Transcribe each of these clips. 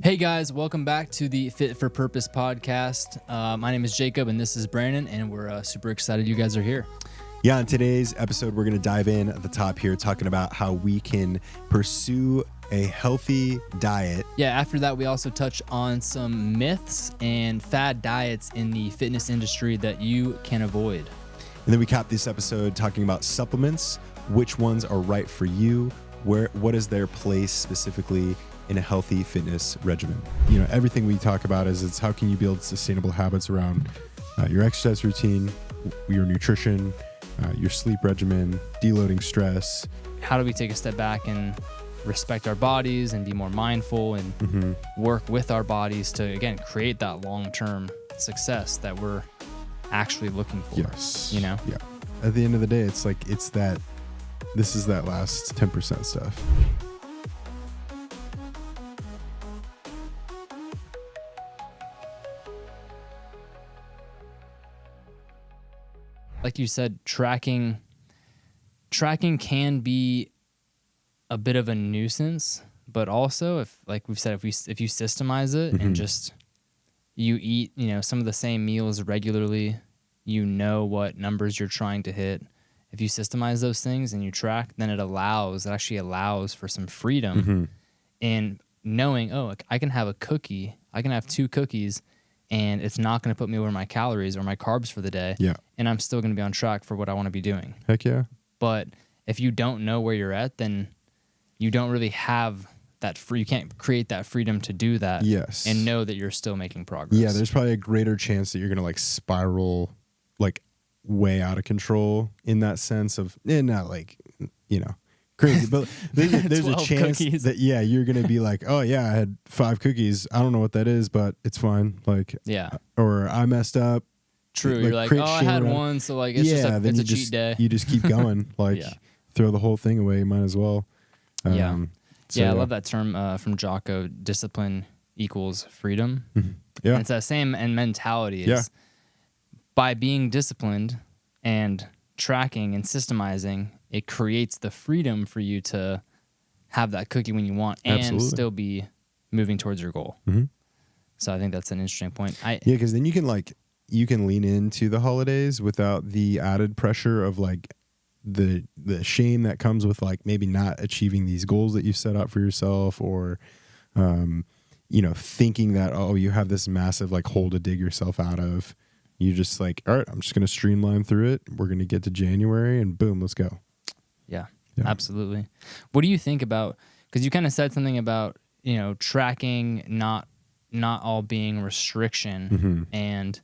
Hey guys, welcome back to the Fit for Purpose podcast. My name is Jacob and this is Brandon, and we're super excited you guys are here. Yeah, in today's episode, we're going to dive in at the top here, talking about how we can pursue a healthy diet. Yeah, after that, we also touch on some myths and fad diets in the fitness industry that you can avoid. And then we cap this episode talking about supplements, which ones are right for you, what is their place specifically in a healthy fitness regimen. You know, everything we talk about it's how can you build sustainable habits around your exercise routine, your nutrition, your sleep regimen, deloading stress. How do we take a step back and respect our bodies and be more mindful and work with our bodies to, again, create that long-term success that we're actually looking for? Yes. You know? Yeah. At the end of the day, this is that last 10% stuff. Like you said, tracking can be a bit of a nuisance, but also if you systemize it and just you eat, some of the same meals regularly, what numbers you're trying to hit. If you systemize those things and you track, then it actually allows for some freedom in knowing, I can have a cookie, I can have 2 cookies, and it's not going to put me over my calories or my carbs for the day. Yeah. And I'm still going to be on track for what I want to be doing. Heck yeah. But if you don't know where you're at, then you don't really have that you can't create that freedom to do that. Yes. And know that you're still making progress. Yeah, there's probably a greater chance that you're going to spiral way out of control in that sense of, not crazy, but there's a chance cookies. That, you're going to be like, oh yeah, I had 5 cookies. I don't know what that is, but it's fine. Or I messed up. True. You're like, I had one. So it's a cheat day. You just keep going. Throw the whole thing away. You might as well. I love that term from Jocko, discipline equals freedom. Yeah. And it's that same mentality is by being disciplined and tracking and systemizing, it creates the freedom for you to have that cookie when you want and still be moving towards your goal. So I think that's an interesting point. Because then you can lean into the holidays without the added pressure of the shame that comes with maybe not achieving these goals that you set out for yourself, or thinking that you have this massive hole to dig yourself out of. You just all right, I'm just going to streamline through it. We're going to get to January and boom, let's go. Yeah, absolutely. What do you think about, because you kind of said something about, tracking not all being restriction and,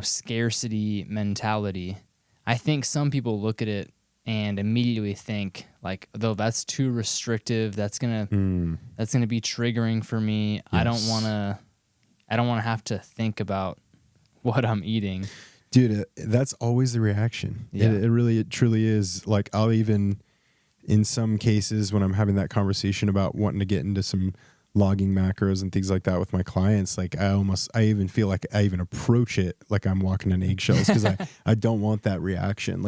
scarcity mentality. I think some people look at it and immediately think though that's too restrictive, that's gonna be triggering for me. Yes. I don't wanna have to think about what I'm eating. Dude, that's always the reaction. Yeah. It truly is. I'll even, in some cases, when I'm having that conversation about wanting to get into some logging macros and things like that with my clients, I even feel like I even approach it like I'm walking on eggshells because I don't want that reaction.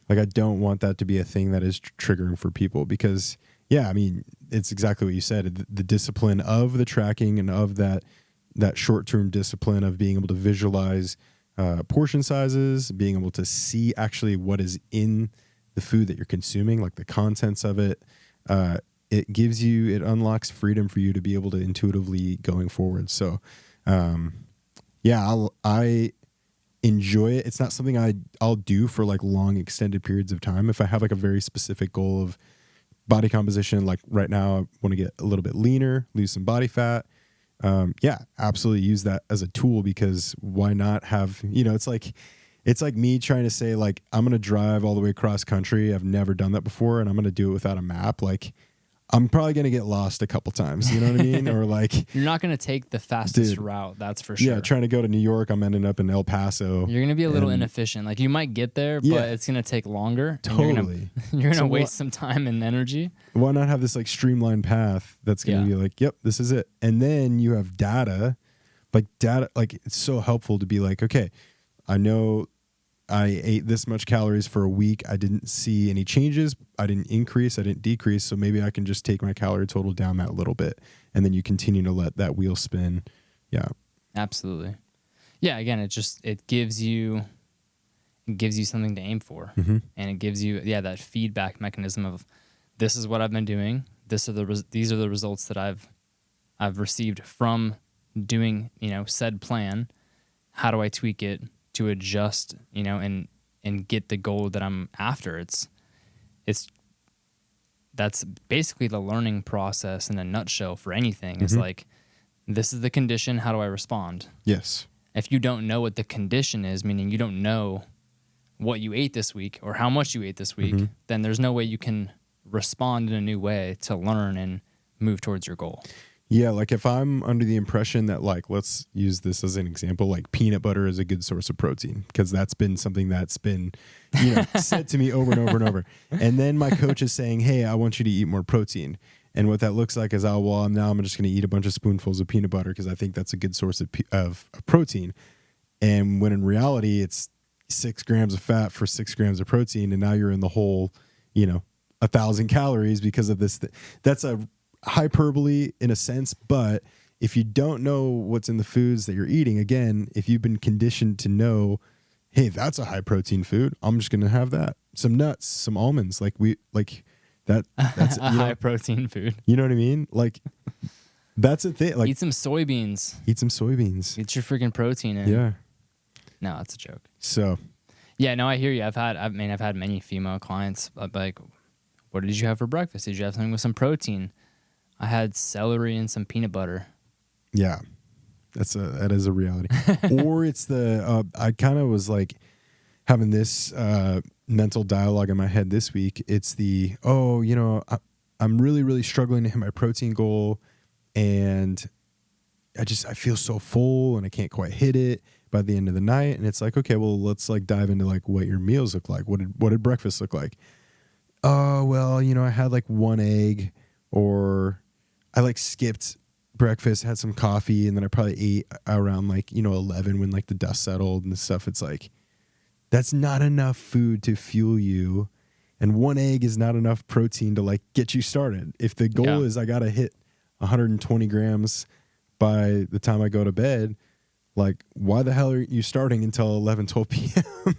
I don't want that to be a thing that is triggering for people because, it's exactly what you said. The discipline of the tracking and of that short-term discipline of being able to visualize portion sizes, being able to see actually what is in the food that you're consuming, the contents of it. It unlocks freedom for you to be able to intuitively going forward. So, I enjoy it. It's not something I'll do for long extended periods of time. If I have a very specific goal of body composition, right now I want to get a little bit leaner, lose some body fat. Absolutely use that as a tool because why not have, it's like me trying to say I'm going to drive all the way across country. I've never done that before and I'm going to do it without a map. I'm probably going to get lost a couple times, you know what I mean? Or you're not going to take the fastest route. That's for sure. Yeah. Trying to go to New York, I'm ending up in El Paso. You're going to be a little inefficient. You might get there, but it's going to take longer. Totally. You're going to waste some time and energy. Why not have this streamlined path that's going to be yep, this is it. And then you have data, it's so helpful to be okay, I know I ate this much calories for a week. I didn't see any changes. I didn't increase. I didn't decrease. So maybe I can just take my calorie total down that little bit. and then you continue to let that wheel spin. Yeah. Absolutely. Yeah. Again, it gives you something to aim for, Mhm. and it gives you that feedback mechanism of, this is what I've been doing. These are the results that I've received from doing, said plan. How do I tweak it to adjust, and get the goal that I'm after? That's basically the learning process in a nutshell for anything. It's like, this is the condition. How do I respond? Yes. If you don't know what the condition is, meaning you don't know what you ate this week or how much you ate this week, then there's no way you can respond in a new way to learn and move towards your goal. Yeah, like if I'm under the impression that, like, let's use this as an example, like peanut butter is a good source of protein, because that's been something that's been, said to me over and over and over. And then my coach is saying, hey, I want you to eat more protein. And what that looks like is, I'm just going to eat a bunch of spoonfuls of peanut butter because I think that's a good source of protein. And when in reality, it's 6 grams of fat for 6 grams of protein. And now you're in the whole, 1,000 calories because of this. That's a hyperbole in a sense, but if you don't know what's in the foods that you're eating, again, if you've been conditioned to know, hey, that's a high protein food, I'm just going to have that. Some nuts, some almonds, that's a high protein food. You know what I mean? Like, that's a thing. Like, eat some soybeans. Get your freaking protein in. Yeah. No, that's a joke. So, yeah, no, I hear you. I've had many female clients like, what did you have for breakfast? Did you have something with some protein? I had celery and some peanut butter. Yeah, that is a reality. Or it's I kind of was like having this mental dialogue in my head this week. It's I'm really, really struggling to hit my protein goal, and I feel so full and I can't quite hit it by the end of the night. And it's like, okay, well, let's like dive into like what your meals look like. What did breakfast look like? Oh, well, I had like 1 egg, or I like skipped breakfast, had some coffee, and then I probably ate around like, 11 when like the dust settled and stuff. It's like, that's not enough food to fuel you. And 1 egg is not enough protein to like get you started. If the goal is I got to hit 120 grams by the time I go to bed, like, why the hell are you starting until 11, 12 p.m.?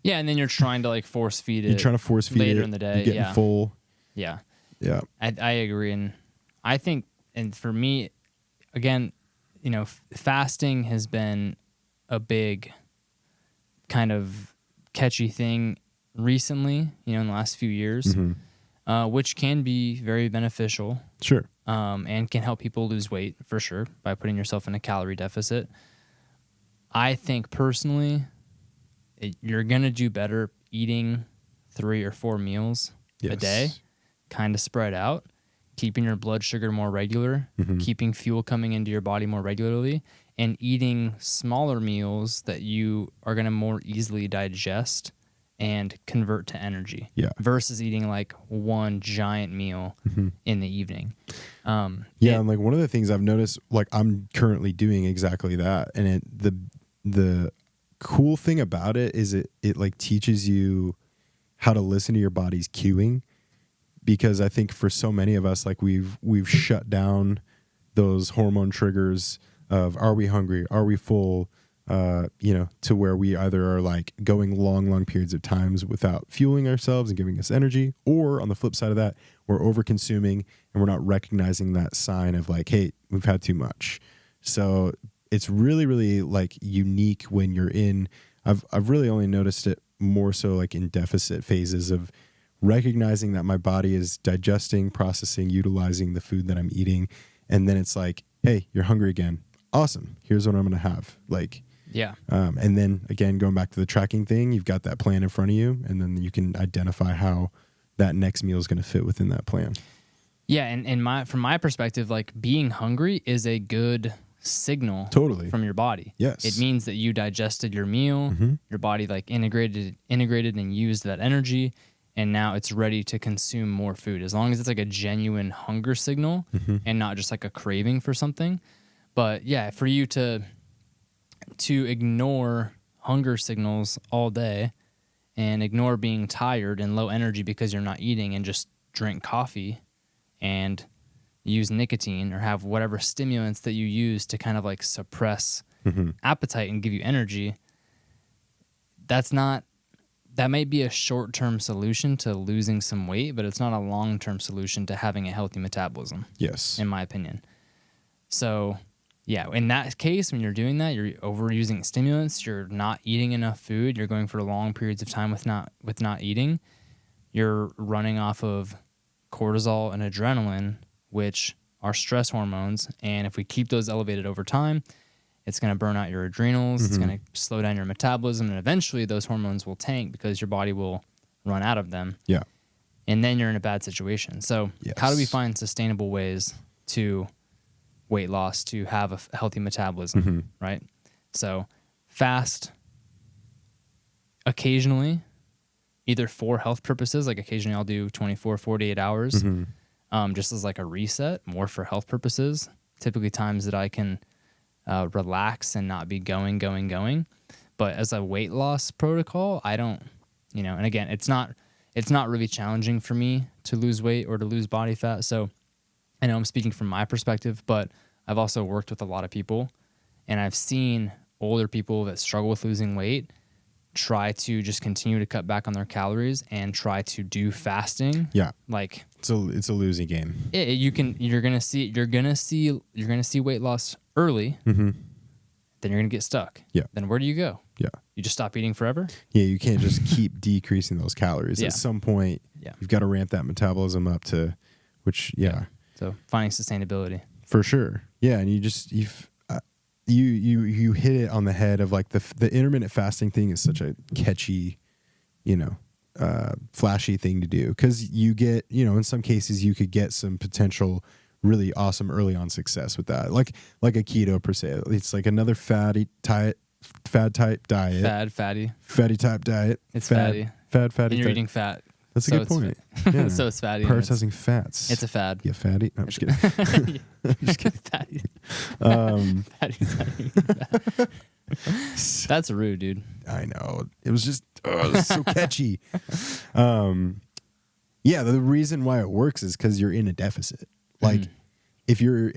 Yeah, and then you're trying to like force feed it. You're trying to force feed later it in the day. You're getting full. Yeah. Yeah. I agree. And I think, and for me, again, fasting has been a big kind of catchy thing recently, in the last few years, which can be very beneficial. Sure. And can help people lose weight for sure by putting yourself in a calorie deficit. I think personally, you're going to do better eating 3 or 4 meals a day, kind of spread out, keeping your blood sugar more regular, keeping fuel coming into your body more regularly, and eating smaller meals that you are going to more easily digest and convert to energy versus eating like one giant meal in the evening. And like one of the things I've noticed, like I'm currently doing exactly that. And the cool thing about it is it like teaches you how to listen to your body's cueing, because I think for so many of us, like we've shut down those hormone triggers of, are we hungry? Are we full? To where we either are like going long periods of times without fueling ourselves and giving us energy, or on the flip side of that, we're over consuming and we're not recognizing that sign of like, hey, we've had too much. So it's really, really like unique when you're in, I've really only noticed it more so like in deficit phases of recognizing that my body is digesting, processing, utilizing the food that I'm eating. And then it's like, hey, you're hungry again. Awesome. Here's what I'm going to have. Like, and then again, going back to the tracking thing, you've got that plan in front of you, and then you can identify how that next meal is going to fit within that plan. Yeah. And from my perspective, like being hungry is a good signal from your body. Yes. It means that you digested your meal, your body like integrated and used that energy, and now it's ready to consume more food. As long as it's like a genuine hunger signal and not just like a craving for something. But yeah, for you to ignore hunger signals all day and ignore being tired and low energy because you're not eating, and just drink coffee and use nicotine or have whatever stimulants that you use to kind of like suppress appetite and give you energy, that might be a short-term solution to losing some weight, but it's not a long-term solution to having a healthy metabolism. Yes. In my opinion. So, yeah, in that case, when you're doing that, you're overusing stimulants, you're not eating enough food, you're going for long periods of time with not eating, you're running off of cortisol and adrenaline, which are stress hormones, and if we keep those elevated over time, it's going to burn out your adrenals, it's going to slow down your metabolism, and eventually those hormones will tank because your body will run out of them. Yeah. And then you're in a bad situation. So how do we find sustainable ways to weight loss, to have a healthy metabolism, right? So fast occasionally, either for health purposes, like occasionally I'll do 24, 48 hours, just as like a reset, more for health purposes, typically times that I can relax and not be going. But as a weight loss protocol, I don't, and again, it's not really challenging for me to lose weight or to lose body fat. So I know I'm speaking from my perspective, but I've also worked with a lot of people, and I've seen older people that struggle with losing weight try to just continue to cut back on their calories and try to do fasting. Yeah. Like it's a losing game. You're gonna see weight loss early. Then you're gonna get stuck. Yeah. Then where do you go? Yeah. You just stop eating forever? Yeah, you can't just keep decreasing those calories. Yeah. At some point, you've got to ramp that metabolism up to, So finding sustainability. For sure. Yeah, and you hit it on the head of like the intermittent fasting thing is such a catchy, flashy thing to do, because you get, in some cases you could get some potential really awesome early on success with that, like a keto per se. It's like another fatty type diet. Fatty type diet. It's fatty. Fatty. And you're eating fat. That's a good point. Yeah. So it's fatty. Prioritizing fats. It's a fad. Yeah, fatty. No, I'm just kidding. I'm just kidding. Fatty. Fatty's not eating fat. That's rude, dude. I know. It was just so catchy. Yeah, the reason why it works is because you're in a deficit. Like, if you're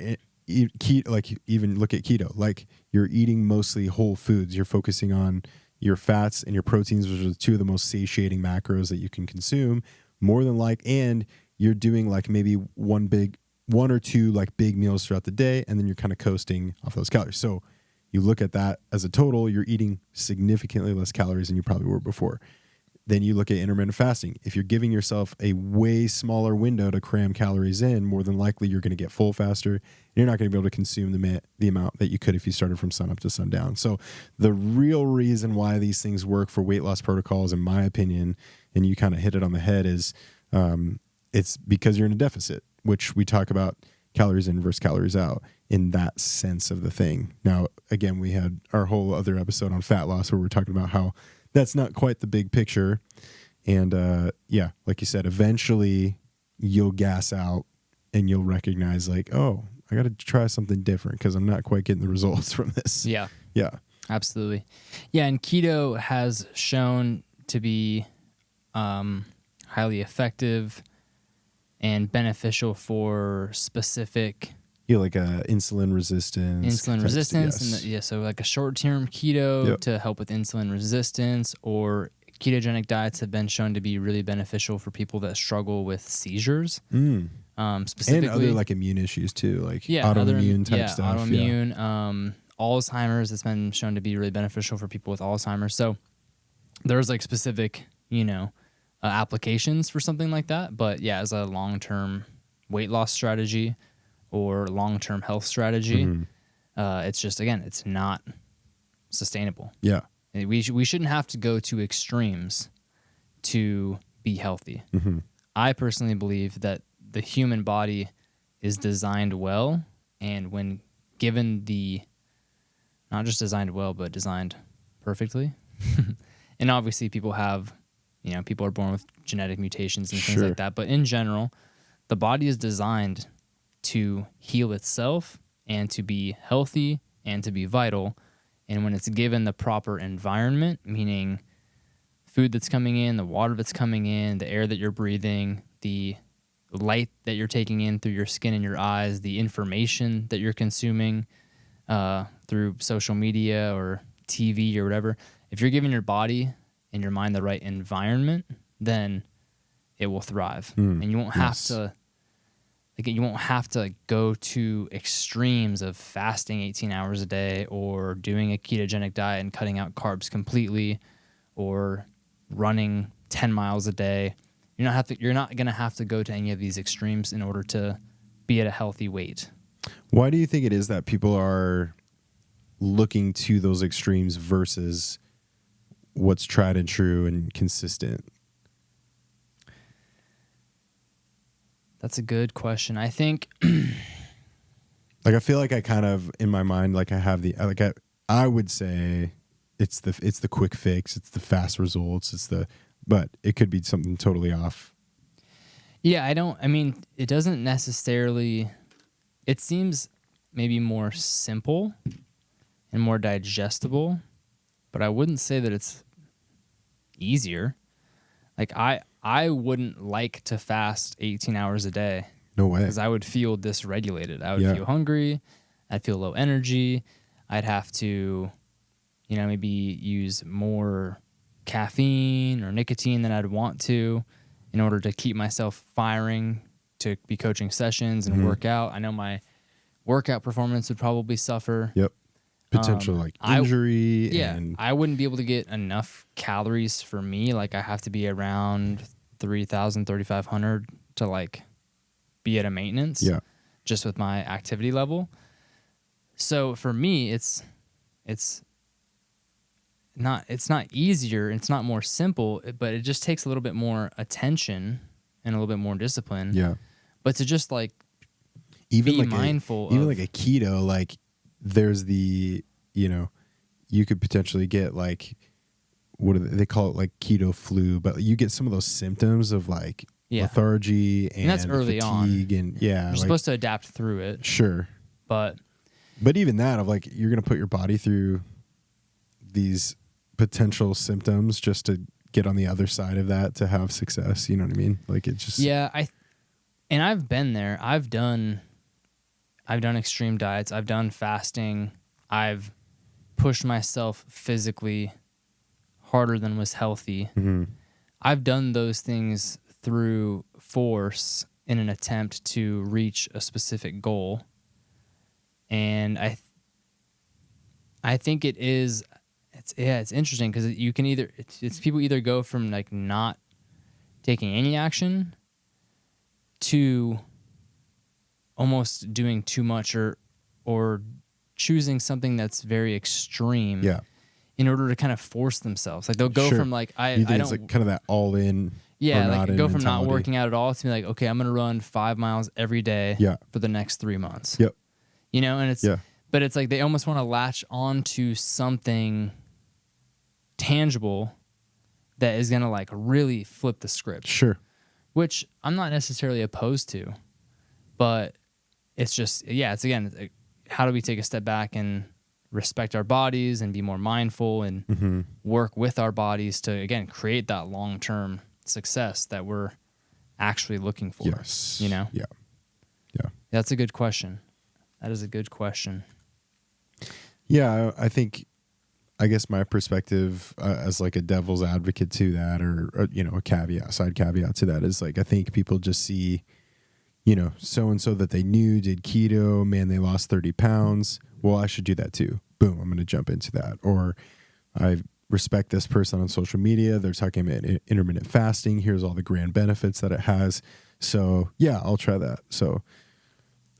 even look at keto, like you're eating mostly whole foods. You're focusing on your fats and your proteins, which are two of the most satiating macros that you can consume, and you're doing like maybe one or two like big meals throughout the day, and then you're kind of coasting off those calories. So you look at that as a total, you're eating significantly less calories than you probably were before. Then you look at intermittent fasting. If you're giving yourself a way smaller window to cram calories in, more than likely you're going to get full faster. And you're not going to be able to consume the amount that you could if you started from sun up to sundown. So the real reason why these things work for weight loss protocols, in my opinion, and you kind of hit it on the head, is it's because you're in a deficit, which we talk about calories in versus calories out in that sense of the thing. Now, again, we had our whole other episode on fat loss where we're talking about how that's not quite the big picture. And like you said, eventually you'll gas out and you'll recognize like, oh, I got to try something different because I'm not quite getting the results from this. Yeah. Yeah. Absolutely. Yeah. And keto has shown to be highly effective and beneficial for specific like insulin resistance. And so like a short-term keto to help with insulin resistance, or ketogenic diets have been shown to be really beneficial for people that struggle with seizures. Specifically, and other like immune issues too, like autoimmune type stuff. Autoimmune, Alzheimer's has been shown to be really beneficial for people with Alzheimer's. So there's like specific, applications for something like that. But yeah, as a long-term weight loss strategy or long-term health strategy, it's just, again, it's not sustainable. Yeah. We shouldn't have to go to extremes to be healthy. I personally believe that the human body is designed well, and when given not just designed well, but designed perfectly. And obviously people have, people are born with genetic mutations and things like that. But in general, the body is designed to heal itself and to be healthy and to be vital. And when it's given the proper environment, meaning food that's coming in, the water that's coming in, the air that you're breathing, the light that you're taking in through your skin and your eyes, the information that you're consuming through social media or TV or whatever, if you're giving your body and your mind the right environment, then it will thrive. And you won't have to, like, you won't have to go to extremes of fasting 18 hours a day or doing a ketogenic diet and cutting out carbs completely or running 10 miles a day. You're not going to have to go to any of these extremes in order to be at a healthy weight. Why do you think it is that people are looking to those extremes versus what's tried and true and consistent? That's a good question. I think like I feel like I kind of in my mind like I have the like I would say it's the quick fix, it's the fast results, but it could be something totally off. Yeah, I mean, it doesn't necessarily, it seems maybe more simple and more digestible, but I wouldn't say that it's easier. Like I wouldn't like to fast 18 hours a day. No way. Because I would feel dysregulated. I would feel hungry. I'd feel low energy. I'd have to, maybe use more caffeine or nicotine than I'd want to in order to keep myself firing to be coaching sessions and work out. I know my workout performance would probably suffer. Yep. Potential injury. I wouldn't be able to get enough calories for me. Like I have to be around 3,000, 3,500 to like be at a maintenance. Yeah. Just with my activity level. So for me, it's not easier. It's not more simple, but it just takes a little bit more attention and a little bit more discipline. Yeah. But to just like even be like mindful even of, like a keto, like there's the, you could potentially get like, what do they call it? Like keto flu, but you get some of those symptoms of like lethargy and that's early fatigue on. and You're supposed to adapt through it. Sure. But even that of like, you're going to put your body through these potential symptoms just to get on the other side of that to have success. You know what I mean? Like it's just, and I've been there. I've done extreme diets. I've done fasting. I've pushed myself physically harder than was healthy. Mm-hmm. I've done those things through force in an attempt to reach a specific goal. And I think it's interesting because you can it's people either go from like not taking any action to almost doing too much or choosing something that's very extreme in order to kind of force themselves. Like they'll go from like, I don't, it's like kind of that all in. Yeah. Like go from not working out at all to be like, okay, I'm going to run 5 miles every day for the next 3 months. Yep. And it's, but it's like, they almost want to latch onto something tangible that is going to like really flip the script. Sure. Which I'm not necessarily opposed to, but it's just, it's again, how do we take a step back and respect our bodies and be more mindful and work with our bodies to, again, create that long-term success that we're actually looking for. Yes. Yeah. Yeah. That's a good question. That is a good question. Yeah. I guess my perspective as like a devil's advocate to that or a side caveat to that is like, I think people just see, so-and-so that they knew did keto, man, they lost 30 pounds. Well, I should do that too. Boom, I'm going to jump into that. Or I respect this person on social media. They're talking about intermittent fasting. Here's all the grand benefits that it has. So yeah, I'll try that. So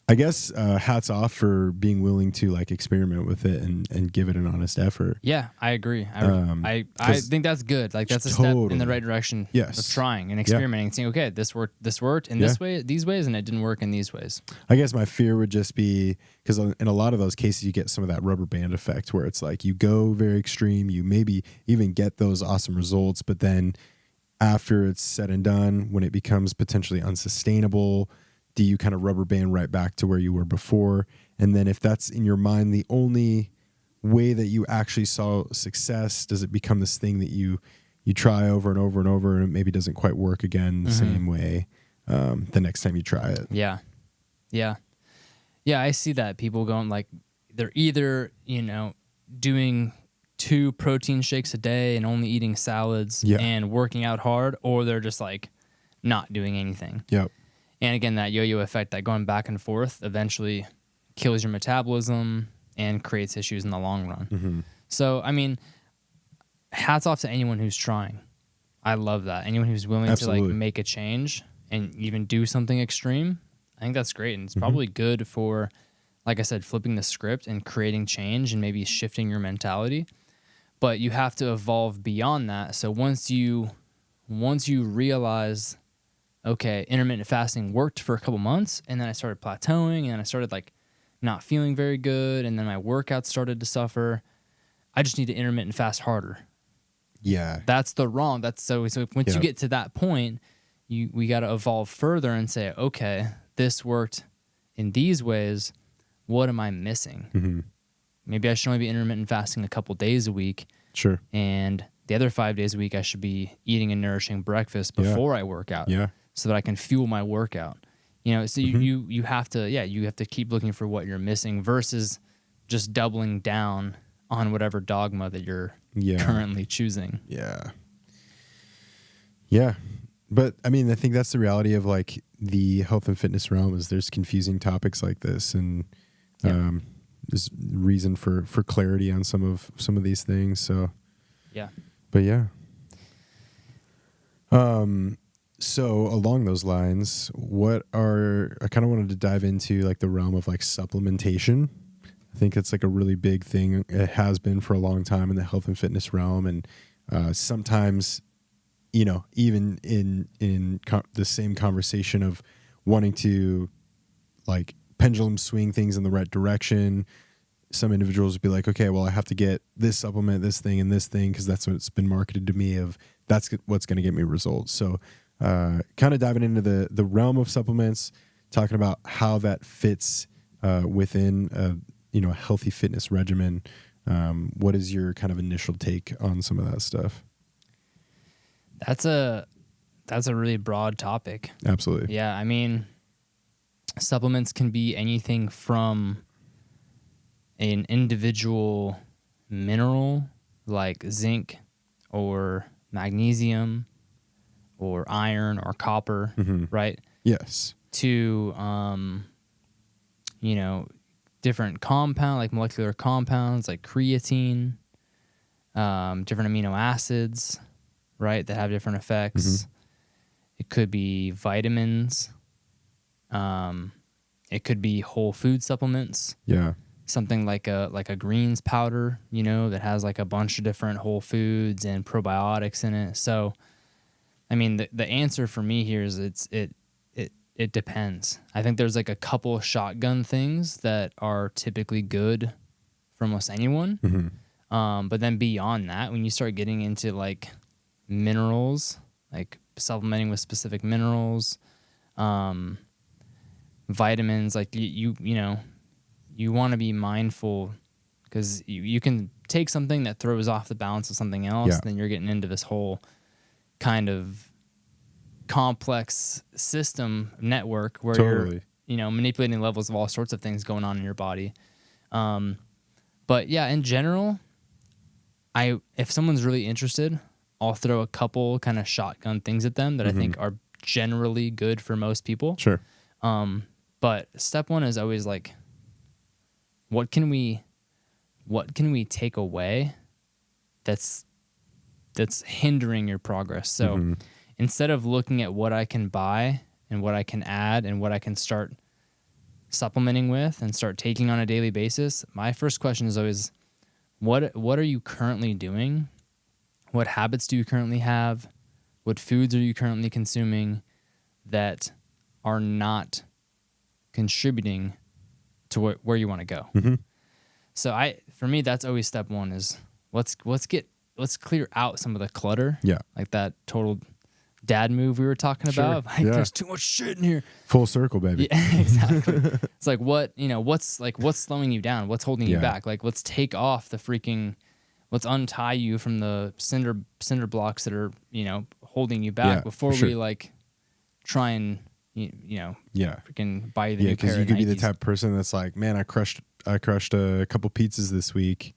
I guess hats off for being willing to like experiment with it and give it an honest effort. Yeah, I agree. I think that's good. Like that's a step in the right direction of trying and experimenting, saying, okay, this worked in this way, these ways, and it didn't work in these ways. I guess my fear would just be because in a lot of those cases, you get some of that rubber band effect where it's like you go very extreme, you maybe even get those awesome results, but then after it's said and done, when it becomes potentially unsustainable, do you kind of rubber band right back to where you were before? And then if that's in your mind the only way that you actually saw success, does it become this thing that you try over and over and over and it maybe doesn't quite work again the same way? the next time you try it. Yeah. Yeah. Yeah, I see that. People going like, they're either, doing 2 protein shakes a day and only eating salads Yeah. and working out hard, or they're just like not doing anything. Yep. And again, that yo-yo effect, that going back and forth, eventually kills your metabolism and creates issues in the long run. Mm-hmm. So, I mean, hats off to anyone who's trying. I love that. Anyone who's willing Absolutely. to like make a change and even do something extreme, I think that's great. And it's probably good for, like I said, flipping the script and creating change and maybe shifting your mentality. But you have to evolve beyond that. So once you realize, okay, intermittent fasting worked for a couple months, and then I started plateauing, and then I started like not feeling very good, and then my workouts started to suffer, I just need to intermittent fast harder. Yeah. That's the wrong. So once you get to that point, we got to evolve further and say, okay, this worked in these ways. What am I missing? Mm-hmm. Maybe I should only be intermittent fasting a couple days a week, Sure. and the other 5 days a week I should be eating a nourishing breakfast before I work out, Yeah. so that I can fuel my workout. So you have to keep looking for what you're missing versus just doubling down on whatever dogma that you're currently choosing. Yeah. Yeah. But I mean, I think that's the reality of like the health and fitness realm is there's confusing topics like this, and there's reason for clarity on some of these things. So Yeah. but yeah. So along those lines, I kind of wanted to dive into like the realm of like supplementation. I think it's like a really big thing. It has been for a long time in the health and fitness realm. And sometimes, even in the same conversation of wanting to like pendulum swing things in the right direction, some individuals would be like, okay, well, I have to get this supplement, this thing, and this thing, because that's what's been marketed to me of that's what's going to get me results. So kind of diving into the realm of supplements, talking about how that fits within a healthy fitness regimen. What is your kind of initial take on some of that stuff? That's a really broad topic. Absolutely. Yeah, I mean, supplements can be anything from an individual mineral like zinc or magnesium or iron or copper, right? Yes. To different compound, like molecular compounds like creatine, different amino acids, right, that have different effects. It could be vitamins. It could be whole food supplements. Yeah. Something like a greens powder, that has like a bunch of different whole foods and probiotics in it. So, I mean, the answer for me here is it depends. I think there's like a couple shotgun things that are typically good for almost anyone. But then beyond that, when you start getting into like minerals, like supplementing with specific minerals, vitamins, like you want to be mindful, because you can take something that throws off the balance of something else, then you're getting into this whole kind of complex system network where you're manipulating levels of all sorts of things going on in your body. But yeah, in general, if someone's really interested, I'll throw a couple kind of shotgun things at them that I think are generally good for most people. Sure. But step one is always like, what can we take away that's hindering your progress? So instead of looking at what I can buy and what I can add and what I can start supplementing with and start taking on a daily basis, my first question is always, what are you currently doing? What habits do you currently have? What foods are you currently consuming that are not contributing to where you want to go? So for me, that's always step one is let's clear out some of the clutter. Yeah. Like that total dad move we were talking about. Like there's too much shit in here. Full circle, baby. Yeah, exactly. It's like what's slowing you down? What's holding you back? Like let's take off let's untie you from the cinder blocks that are, holding you back before we like try and you know, Yeah. freaking buy you the Yeah, new pair because you of could be the Nikes. type of person that's like, man, I crushed a couple pizzas this week.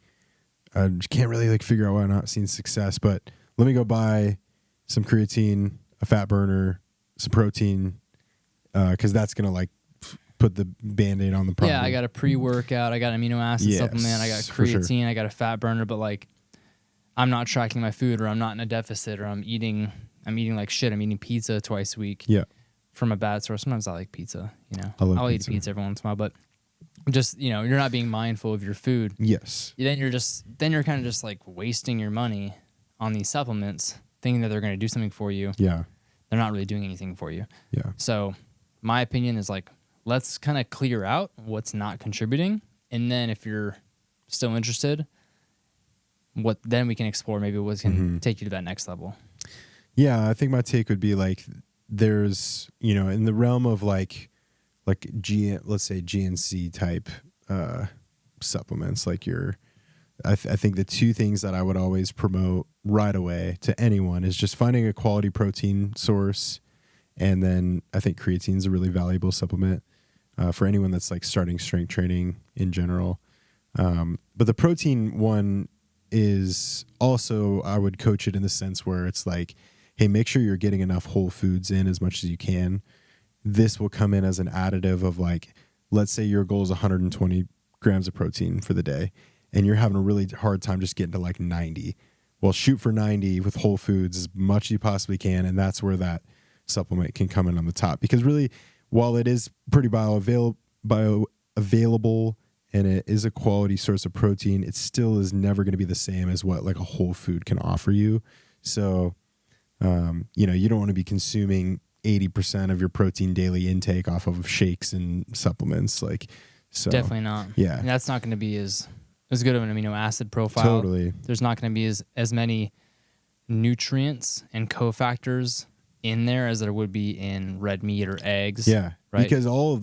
I just can't really like figure out why I'm not seeing success, but let me go buy some creatine, a fat burner, some protein, because that's gonna like put the Band-Aid on the problem. Yeah, I got a pre-workout, I got an amino acid Yes, supplement, I got for sure. creatine, I got a fat burner, but like I'm not tracking my food, or I'm not in a deficit, or I'm eating like shit. I'm eating pizza twice a week Yeah, from a bad source. Sometimes I like pizza, you know. I love I'll pizza. eat pizza every once in a while, but just, you know, you're not being mindful of your food. yes, Then you're kind of just like wasting your money on these supplements, thinking that they're going to do something for you. yeah, They're not really doing anything for you. yeah, So my opinion is like, let's kind of clear out what's not contributing. And then if you're still interested, then we can explore maybe what can take you to that next level. yeah. I think my take would be like, there's, you know, in the realm of like let's say GNC type supplements, like I think the two things that I would always promote right away to anyone is just finding a quality protein source. And then I think creatine is a really valuable supplement for anyone that's like starting strength training in general. But the protein one is also, I would coach it in the sense where it's like, hey, make sure you're getting enough whole foods in as much as you can. This will come in as an additive of like, let's say your goal is 120 grams of protein for the day and you're having a really hard time just getting to like 90. Well, shoot for 90 with whole foods as much as you possibly can. And that's where that supplement can come in on the top, because really, while it is pretty bioavailable and it is a quality source of protein, it still is never going to be the same as what like a whole food can offer you. So, you know, you don't want to be consuming 80% of your protein daily intake off of shakes and supplements. Like, so Definitely not. Yeah. And that's not going to be as good of an amino acid profile. Totally. There's not going to be as many nutrients and cofactors in there as there would be in red meat or eggs. Yeah. Right? Because all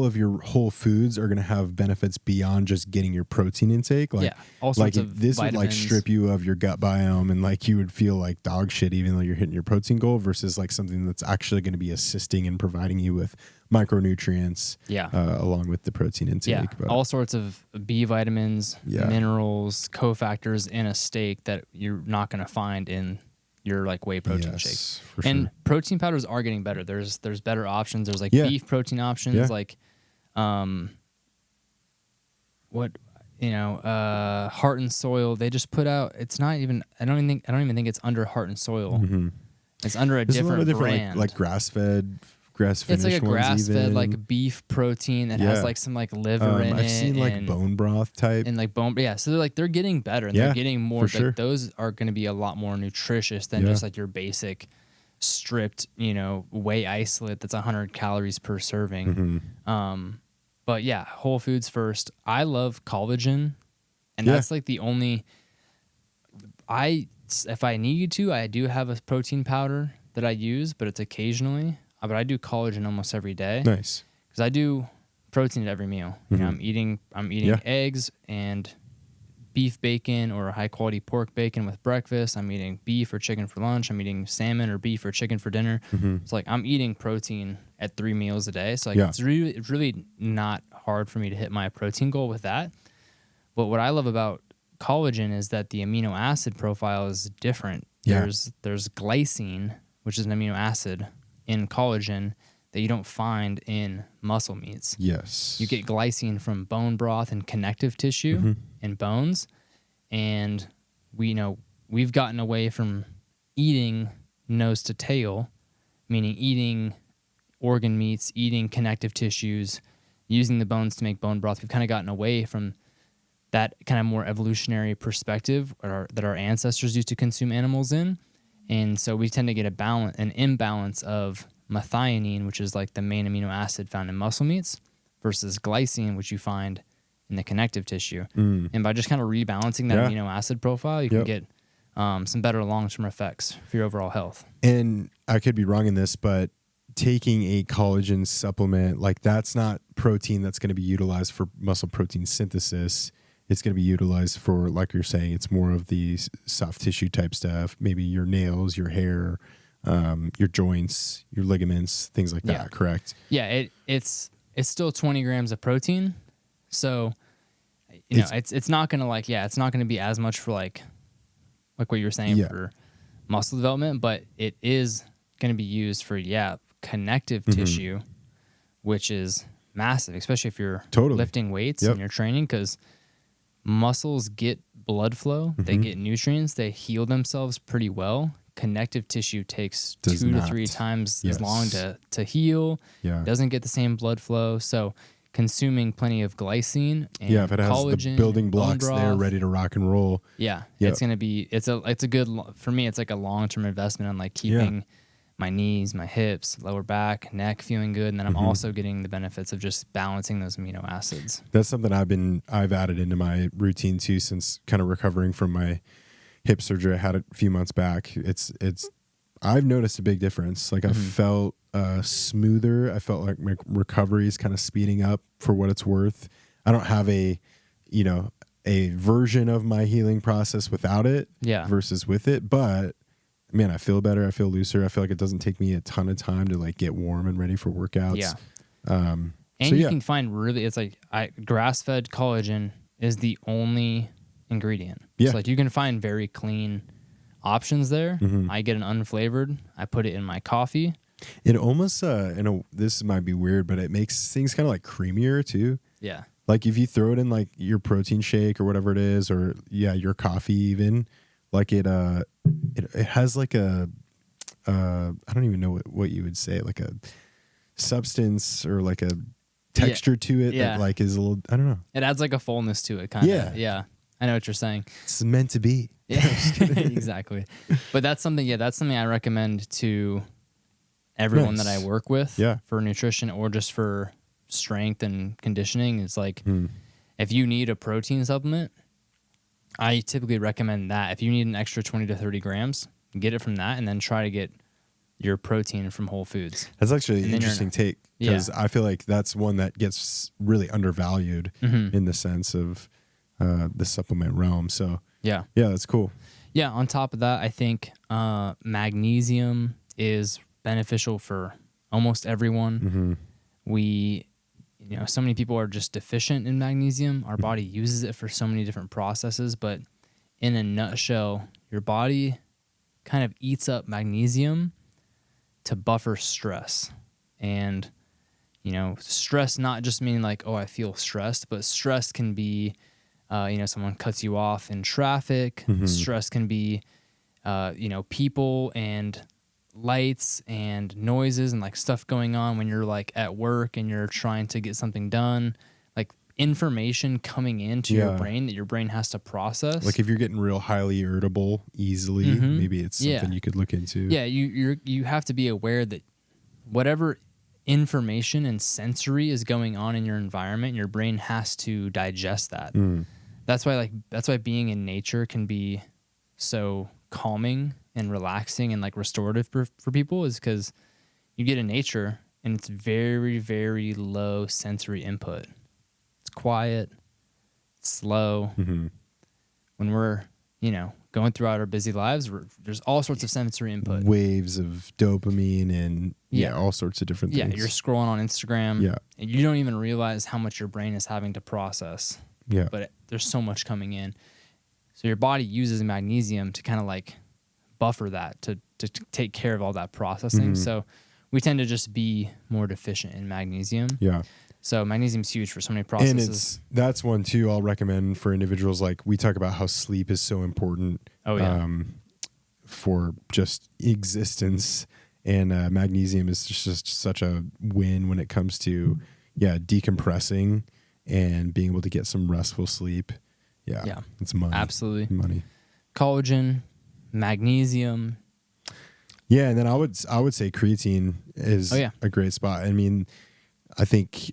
of your whole foods are going to have benefits beyond just getting your protein intake. Like, yeah, all sorts like of this would like vitamins. strip you of your gut biome, and like you would feel like dog shit even though you're hitting your protein goal, versus like something that's actually going to be assisting and providing you with micronutrients. Yeah. Along with the protein intake. Yeah, But all sorts of B vitamins, Yeah. minerals, cofactors in a steak that you're not going to find in your like whey protein shake. for And sure. protein powders are getting better. There's better options. There's like Yeah. beef protein options, Yeah. like Heart and Soil. They just put out. It's not even. I don't even think it's under Heart and Soil. Mm-hmm. It's under a There's different, a lot of different brand. like grass finished. It's like a grass fed even. like beef protein that Yeah. has like some like liver in it. I've seen like and, bone broth type. and like bone. Yeah, so they're getting better and Yeah, they're getting more. for Like sure. those are going to be a lot more nutritious than Yeah. just like your basic stripped, whey isolate that's 100 calories per serving. Mm-hmm. But yeah, whole foods first. I love collagen, and Yeah. that's like the only. If I need to, I do have a protein powder that I use, but it's occasionally. But I do collagen almost every day Nice. because I do protein at every meal. You know, I'm eating Yeah. eggs and beef bacon or high quality pork bacon with breakfast. I'm eating beef or chicken for lunch. I'm eating salmon or beef or chicken for dinner. It's like I'm eating protein at 3 meals a day. So like Yeah. it's really not hard for me to hit my protein goal with that. But what I love about collagen is that the amino acid profile is different. Yeah. There's glycine, which is an amino acid in collagen that you don't find in muscle meats. Yes. You get glycine from bone broth and connective tissue and bones. And we've gotten away from eating nose to tail, meaning eating organ meats, eating connective tissues, using the bones to make bone broth. We've kind of gotten away from that kind of more evolutionary perspective that our ancestors used to consume animals in. And so we tend to get an imbalance of methionine, which is like the main amino acid found in muscle meats, versus glycine, which you find in the connective tissue. And by just kind of rebalancing that amino acid profile, you can get some better long-term effects for your overall health. And I could be wrong in this, but taking a collagen supplement, like that's not protein that's going to be utilized for muscle protein synthesis. It's going to be utilized for, like you're saying, it's more of the soft tissue type stuff, maybe your nails, your hair, your joints, your ligaments, things like that. Yeah. Correct? Yeah, it's still 20 grams of protein, so you know it's not gonna it's not gonna be as much for like what you were saying for muscle development, but it is gonna be used for connective tissue, which is massive, especially if you're lifting weights and you're training, because muscles get blood flow, they get nutrients, they heal themselves pretty well. Connective tissue takes 2 to 3 times as long to heal. Doesn't get the same blood flow. So consuming plenty of glycine and if it has collagen, the building blocks there ready to rock and roll. It's gonna be it's a good, for me, it's like a long-term investment on like keeping my knees, my hips, lower back, neck feeling good, and then I'm also getting the benefits of just balancing those amino acids. That's something I've added into my routine too, since kind of recovering from my hip surgery I had a few months back. I've noticed a big difference. Like I felt smoother. I felt like my recovery is kind of speeding up for what it's worth. I don't have a version of my healing process without it versus with it, but man, I feel better. I feel looser. I feel like it doesn't take me a ton of time to like get warm and ready for workouts. And you can find it's like grass-fed collagen is the only ingredient. So like you can find very clean options there. I get an unflavored. I put it in my coffee. It almost this might be weird, but it makes things kind of like creamier too. Yeah. Like if you throw it in like your protein shake or whatever it is, or your coffee even, like it has like a I don't even know what you would say, like a substance or like a texture to it that like is a little, I don't know. It adds like a fullness to it, kind of. Yeah. I know what you're saying. It's meant to be. Yeah, exactly. But that's something I recommend to everyone that I work with for nutrition or just for strength and conditioning. Is like, if you need a protein supplement, I typically recommend that. If you need an extra 20 to 30 grams, get it from that, and then try to get your protein from Whole Foods. That's actually an interesting take, because I feel like that's one that gets really undervalued in the sense of the supplement realm. So yeah, that's cool. Yeah. On top of that, I think magnesium is beneficial for almost everyone. So many people are just deficient in magnesium. Our body uses it for so many different processes, but in a nutshell, your body kind of eats up magnesium to buffer stress. And, stress not just meaning like, oh, I feel stressed, but stress can be, someone cuts you off in traffic. Stress can be, people and lights and noises and like stuff going on when you're like at work and you're trying to get something done, like information coming into your brain that your brain has to process. Like if you're getting real highly irritable easily, maybe it's something you could look into. You have to be aware that whatever information and sensory is going on in your environment, your brain has to digest that. That's why being in nature can be so calming and relaxing and like restorative for people, is because you get in nature and it's very, very low sensory input. It's quiet, it's slow. When we're, going throughout our busy lives, there's all sorts of sensory input. Waves of dopamine and all sorts of different things. Yeah, you're scrolling on Instagram and you don't even realize how much your brain is having to process. But there's so much coming in. So your body uses magnesium to kind of like buffer that, to take care of all that processing. So we tend to just be more deficient in magnesium. So magnesium's huge for so many processes. And that's one too I'll recommend for individuals. Like we talk about how sleep is so important for just existence, and magnesium is just such a win when it comes to decompressing and being able to get some restful sleep. It's money. Absolutely money. Collagen, magnesium. Yeah, and then I would say creatine is a great spot. I mean, I think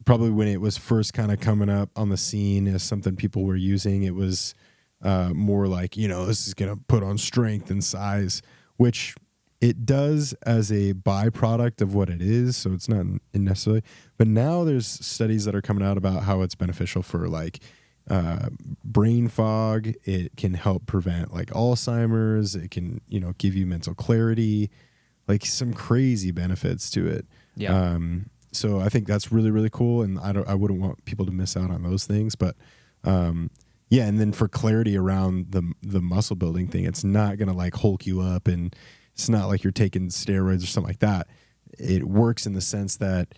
probably when it was first kind of coming up on the scene as something people were using, it was more like, this is going to put on strength and size, which it does as a byproduct of what it is. So it's not necessarily. But now there's studies that are coming out about how it's beneficial for like brain fog. It can help prevent like Alzheimer's. It can, give you mental clarity, like some crazy benefits to it. Yeah. So I think that's really, really cool. And I wouldn't want people to miss out on those things, but, yeah. And then for clarity around the muscle building thing, it's not going to like hulk you up, and it's not like you're taking steroids or something like that. It works in the sense that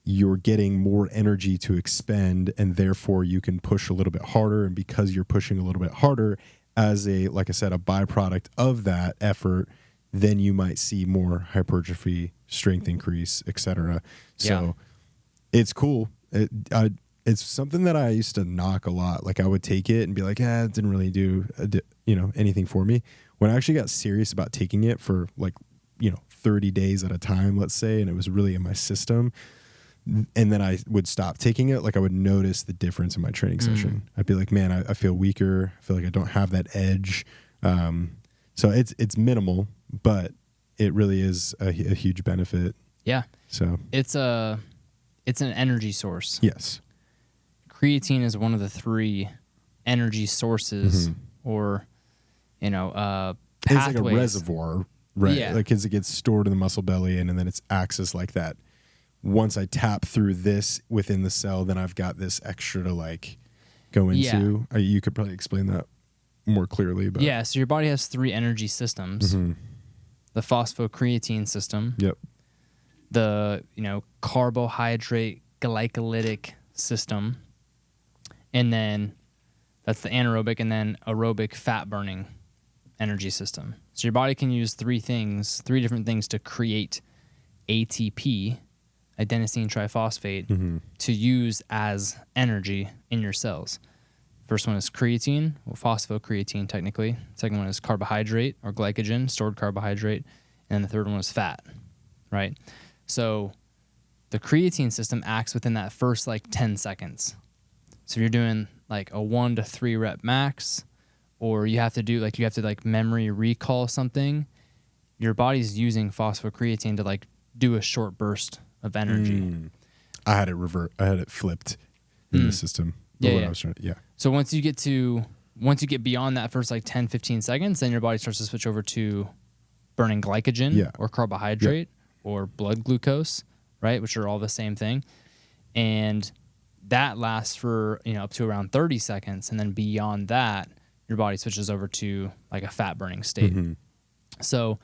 you're getting more energy to expend, and therefore you can push a little bit harder. And because you're pushing a little bit harder as like I said, a byproduct of that effort, then you might see more hypertrophy, strength increase, etc. So it's cool. It's something that I used to knock a lot. Like I would take it and be like, it didn't really do, anything for me. When I actually got serious about taking it for like, 30 days at a time, let's say, and it was really in my system, and then I would stop taking it, like I would notice the difference in my training session. I'd be like, man, I feel weaker. I feel like I don't have that edge. So it's minimal, but it really is a huge benefit. Yeah. So it's an energy source. Yes. Creatine is one of the 3 energy sources, or pathways. It's like a reservoir, right? Yeah. Like as it gets stored in the muscle belly, and then it's acts as like that. Once I tap through this within the cell, then I've got this extra to like go into. Yeah. You could probably explain that more clearly. But yeah, so your body has 3 energy systems. The phosphocreatine system. Yep. The, carbohydrate glycolytic system. And then that's the anaerobic, and then aerobic fat burning energy system. So your body can use 3 different things to create ATP, adenosine triphosphate, to use as energy in your cells. First one is creatine, or phosphocreatine technically. Second one is carbohydrate or glycogen, stored carbohydrate. And then the third one is fat, right? So the creatine system acts within that first like 10 seconds. So if you're doing like a 1 to 3 rep max, or you have to memory recall something, your body's using phosphocreatine to like do a short burst of energy. I had it flipped in the system. Yeah. So once you get beyond that first like 10, 15 seconds, then your body starts to switch over to burning glycogen or carbohydrate or blood glucose, right? Which are all the same thing. And that lasts for, up to around 30 seconds. And then beyond that, your body switches over to like a fat burning state. So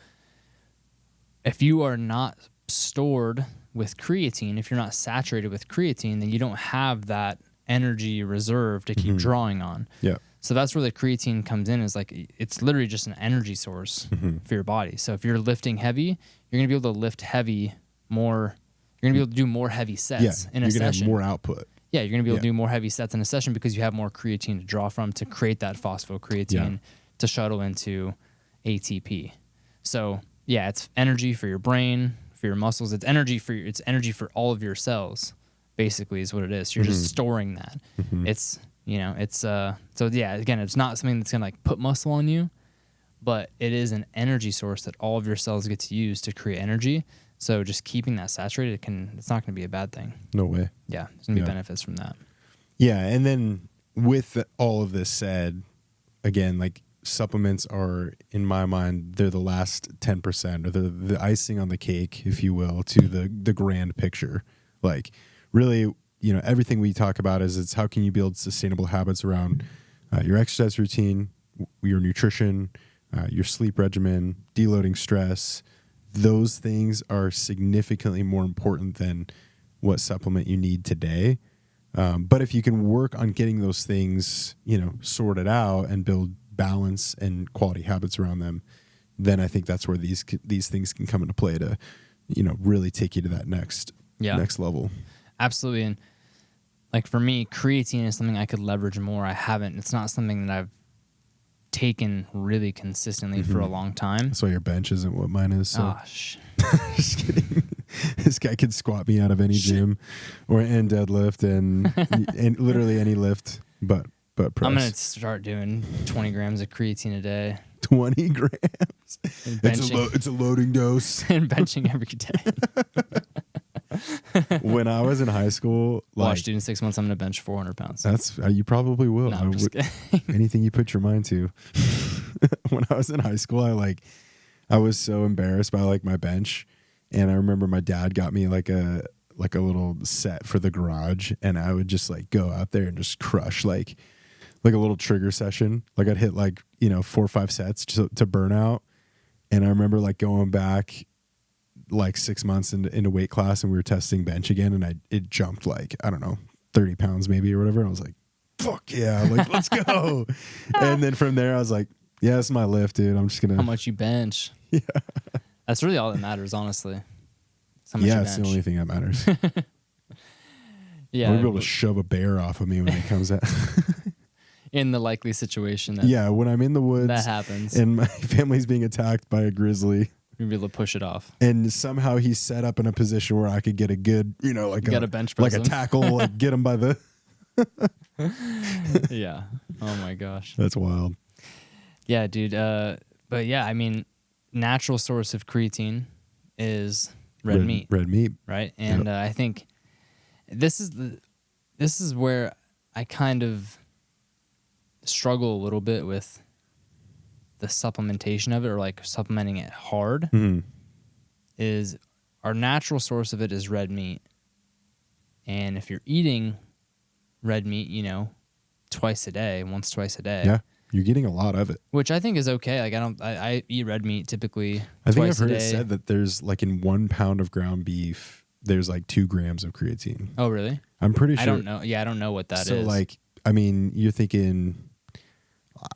if you are not stored with creatine, if you're not saturated with creatine, then you don't have that energy reserve to keep drawing on. Yeah. So that's where the creatine comes in, is like it's literally just an energy source for your body. So if you're lifting heavy, you're going to be able to lift heavy more. You're going to be able to do more heavy sets in a session. You're going to have more output. Yeah, you're going to be able to do more heavy sets in a session because you have more creatine to draw from to create that phosphocreatine to shuttle into ATP. So yeah, it's energy for your brain, for your muscles. It's energy for all of your cells, basically, is what it is. You're just storing that. It's so yeah, again, it's not something that's gonna like put muscle on you, but it is an energy source that all of your cells get to use to create energy. So just keeping that saturated, it's not gonna be a bad thing. No way. Yeah, there's gonna be benefits from that. Yeah, and then with all of this said, again, like supplements are, in my mind, they're the last 10%, or the icing on the cake, if you will, to the grand picture. Like really, everything we talk about it's how can you build sustainable habits around your exercise routine, your nutrition, your sleep regimen, deloading stress. Those things are significantly more important than what supplement you need today. But if you can work on getting those things, sorted out and build balance and quality habits around them, then I think that's where these things can come into play to, really take you to that next level. Absolutely. And like for me, creatine is something I could leverage more. It's not something that I've taken really consistently for a long time. That's why your bench isn't what mine is. So. Gosh. Just kidding. This guy could squat me out of any gym and deadlift and literally any lift, but press. I'm going to start doing 20 grams of creatine a day. 20 grams? It's a loading dose. And benching every day. When I was in high school, Watch, dude, in 6 months, I'm going to bench 400 pounds. that's you probably will. No, I'm just kidding. Anything you put your mind to. When I was in high school, I was so embarrassed by like my bench, and I remember my dad got me like a little set for the garage, and I would just like go out there and just crush like a little trigger session. Like I'd hit like 4 or 5 sets to burn out, and I remember like going back like 6 months into weight class, and we were testing bench again, and it jumped like, I don't know, 30 pounds maybe or whatever. And I was like, fuck yeah, like let's go. And then from there I was like, yeah, that's my lift, dude. I'm just gonna How much you bench. Yeah. That's really all that matters, honestly. It's how much Yeah, you it's the bench. only thing that matters. Yeah. We'll be able to shove a bear off of me when it comes out. In the likely situation that Yeah, when I'm in the woods that happens, and my family's being attacked by a grizzly, you'll be able to push it off. and somehow he's set up in a position where I could get a good, like You gotta bench like press a him. tackle, like get him by the. Yeah. Oh my gosh. That's wild. Yeah, dude. But yeah, I mean, natural source of creatine is red meat, Red meat. right? And I think this is where I kind of struggle a little bit with the supplementation of it, or like supplementing it hard. Mhm. Is our natural source of it is red meat, and if you're eating red meat, twice a day, twice a day, Yeah, you're getting a lot of it. which I think is okay. Like I eat red meat typically I think I've twice a heard it day. said that there's like in 1 pound of ground beef, there's like 2 grams of creatine. Oh, really? I'm pretty sure. I don't know. Yeah, I don't know what that is. So like, I mean, you're thinking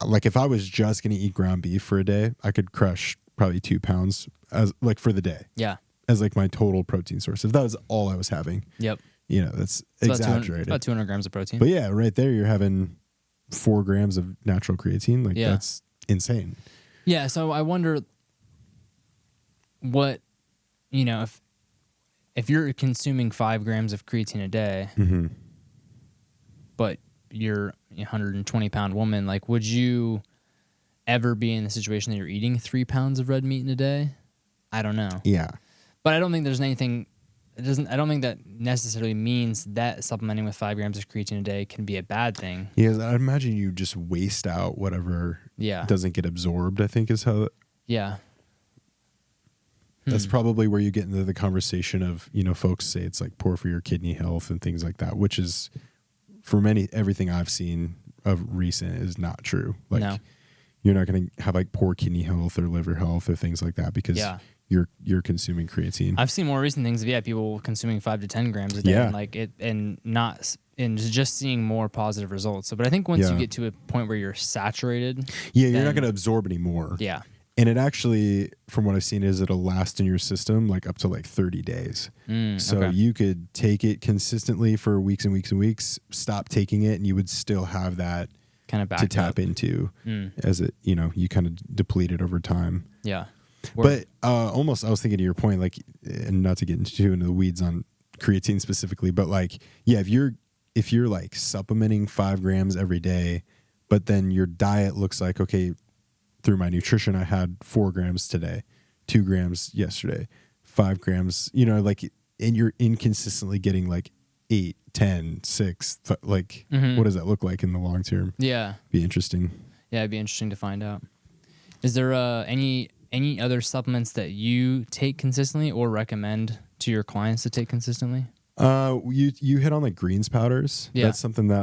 like if I was just gonna eat ground beef for a day, I could crush probably 2 pounds as like for the day Yeah. as like my total protein source. If that was all I was having, Yep. That's It's exaggerated. about 200 grams of protein. But yeah, right there you're having 4 grams of natural creatine. Like Yeah. that's insane. Yeah. So I wonder what, if you're consuming 5 grams of creatine a day, Mm-hmm. but you're a 120-pound woman, like, would you ever be in the situation that you're eating 3 pounds of red meat in a day? I don't know. Yeah. But I don't think there's anything. I don't think that necessarily means that supplementing with 5 grams of creatine a day can be a bad thing. Yeah, I imagine you just waste out whatever Yeah. doesn't get absorbed, I think is how Yeah. that's probably where you get into the conversation of, folks say it's like poor for your kidney health and things like that, which is for everything I've seen of recent is not true. Like No. you're not going to have like poor kidney health or liver health or things like that because Yeah. you're consuming creatine. I've seen more recent things of people consuming 5 to 10 grams a day, Yeah. and like it, and just seeing more positive results. So, but I think once Yeah. you get to a point where you're saturated, Yeah, you're then- not going to absorb any more. yeah, And it actually, from what I've seen, is it'll last in your system like up to like 30 days. So okay. you could take it consistently for weeks and weeks and weeks, stop taking it, and you would still have that kind of back to tap into as it, you kind of deplete it over time. Yeah, But almost, I was thinking to your point, like, and not to get into the weeds on creatine specifically, but like, yeah, if you're like supplementing 5 grams every day, but then your diet looks like, okay, through my nutrition, I had 4 grams today, 2 grams yesterday, 5 grams, like, and you're inconsistently getting like 8, 10, 6, like, what does that look like in the long term? yeah, Be interesting. yeah. It'd be interesting to find out. Is there any other supplements that you take consistently or recommend to your clients to take consistently? You hit on like greens powders. Yeah. That's something that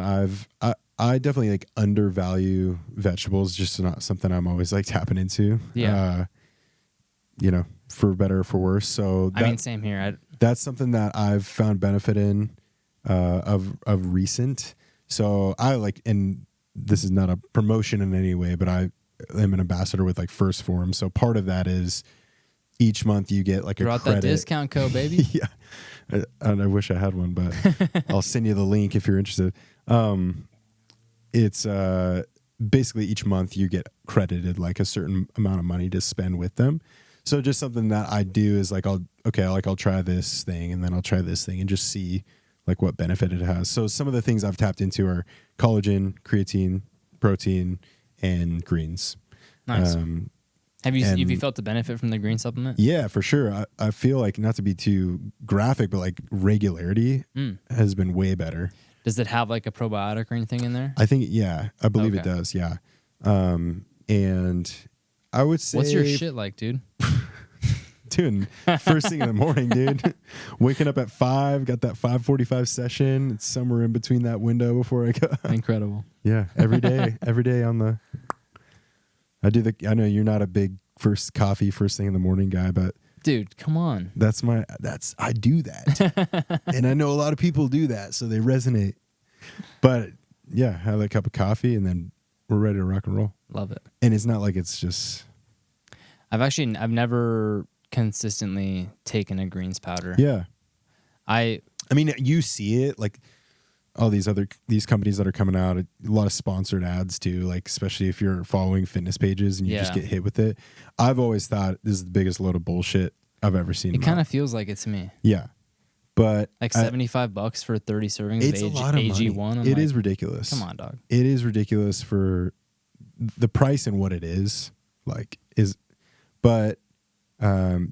I definitely like undervalue vegetables, just not something I'm always like tapping into. Yeah. For better or for worse. So I mean, same here. that's something that I've found benefit in of recent. So I like, and this is not a promotion in any way, but I am an ambassador with like First Form. So part of that is each month you get like Throw a out credit. that discount code, baby. Yeah. I wish I had one, but I'll send you the link if you're interested. It's basically each month you get credited like a certain amount of money to spend with them. So just something that I do is like, I'll try this thing and then I'll try this thing and just see like what benefit it has. So some of the things I've tapped into are collagen, creatine, protein, and greens. Nice. Have you And felt the benefit from the green supplement? yeah, for sure. I feel like, not to be too graphic, but like regularity has been way better. Does it have like a probiotic or anything in there? I think, yeah, I believe it Okay. does. Yeah. And I would say, What's your shit like, dude? dude, first thing in the morning, dude, waking up at 5, got that 5:45 session. It's somewhere in between that window before I go. Incredible. Yeah. Every day on the, I know you're not a big first thing in the morning guy, but Dude, come on. I do that. And I know a lot of people do that, so they resonate. But yeah, have a cup of coffee and then we're ready to rock and roll. Love it. And it's not like it's just, I've never consistently taken a greens powder. yeah. I mean, you see it like all these companies that are coming out, a lot of sponsored ads too, like especially if you're following fitness pages and you just get hit with it. I've always thought this is the biggest load of bullshit I've ever seen. It kind of feels like it to me. Yeah. But like $75 for 30 servings it's of a lot of AG1. money. It is ridiculous. Come on, dog. It is ridiculous for the price and what it is. But